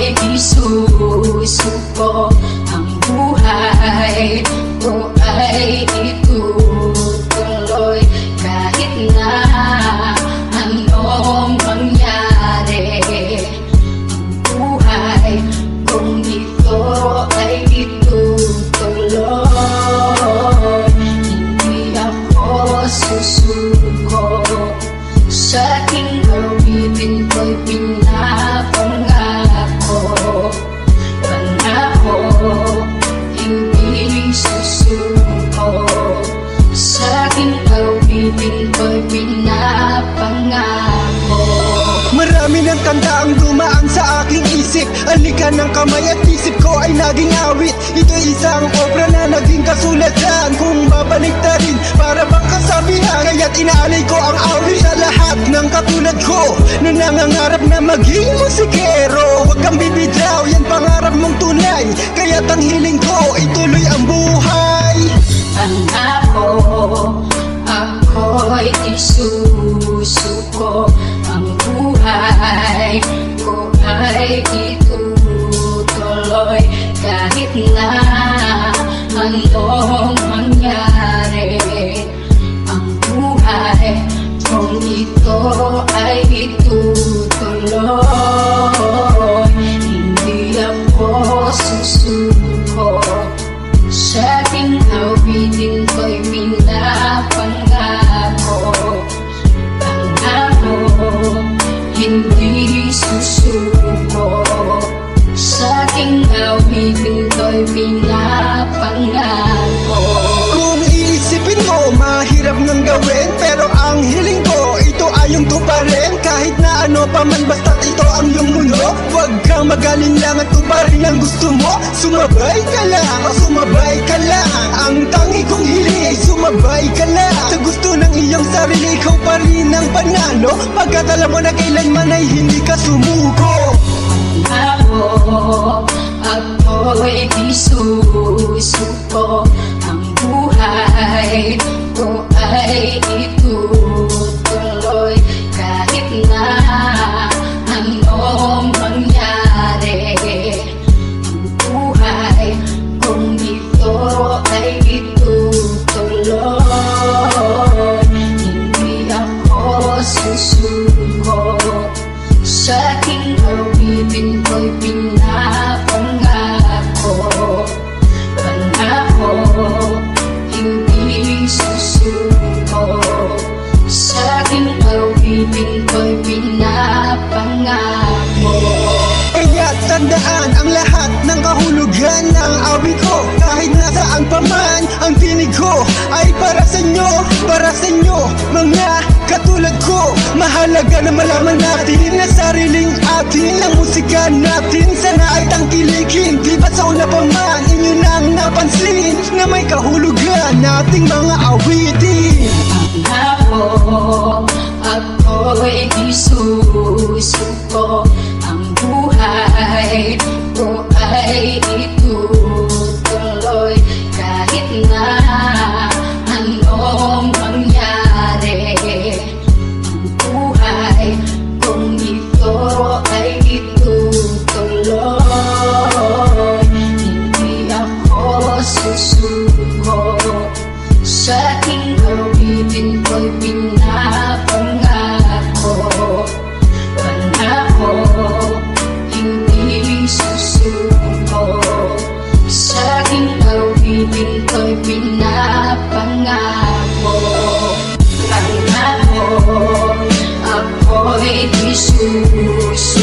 ako'y di susuko. Ang buhay ko ay itutuloy kahit na anong mangyari. Ang buhay kung ito ay itutuloy. Hindi ako susuko sa aking awitin ko'y pinapangako. Pangako, hindi susuko sa aking awitin ko'y pinapangako. Marami ng kanta ang dumaan sa aking isip. Alikan ng kamay at isip ko ay naging awit. Ito'y isang obra na naging kasulatan. Kung babaliktarin para bang kasabihan, kaya't inaalay ko ang awit sa lahat ng katulad ko na nangangarap na maging musikero. Huwag kang bibitaw, yan pangarap mong tunay. Kaya't ang hiling ko ituloy ang buhay. Pangako, ako'y isusuko. Ang buhay ko ay itutuloy kahit na anong mangyari. Ang buhay kung ito ay itutuloy. Hindi ako susuko sa aking awitin ko'y pinapangako. Pangako, hindi susuko sa aking awitin ko'y pinapangako. Kung iisipin mo, mahirap nang gawin, pero ang hiling ko, ito ay yung tuparin. Kahit na ano pa man, basta't ito ang iyong mundo. Huwag kang magalinlang at tuparin ang gusto mo. Sumabay ka lang, sumabay ka lang. Ang tangi kong hiling, sumabay ka lang sa gusto ng iyong sarili, ikaw pa rin ang panalo. Pagkat alam mo na kailanman ay hindi ka sumuko. Ako'y di susuko. Ang buhay ko ay itutuloy kahit na anong mangyari. Ang buhay kung ito ay itutuloy. Hindi ako susuko sa aking awitin ko'y pinapangako. Pangako, hindi susuko sa aking awitin ko'y pinapangako. Kaya tandaan ang lahat ng kahulugan ng awit ko. Kahit nasaan pa man, ang tinig ko ay para sa inyo, mga katulad ko. Mahalaga na malaman natin na sariling atin ang musika natin. Sana ay tangkilikin, di ba sa una pa man inyo nang napansin na may kahulugan nating mga awitin. Ako'y di susuko. Ang buhay ko ay itutuloy kahit na anong mangyari. Ang buhay kung ito ay itutuloy. Hindi ako susuko sa aking awitin ko'y pinapangako. Pangako, hindi susuko sa aking awitin ko'y pinapangako. Pangako, ako'y di susuko.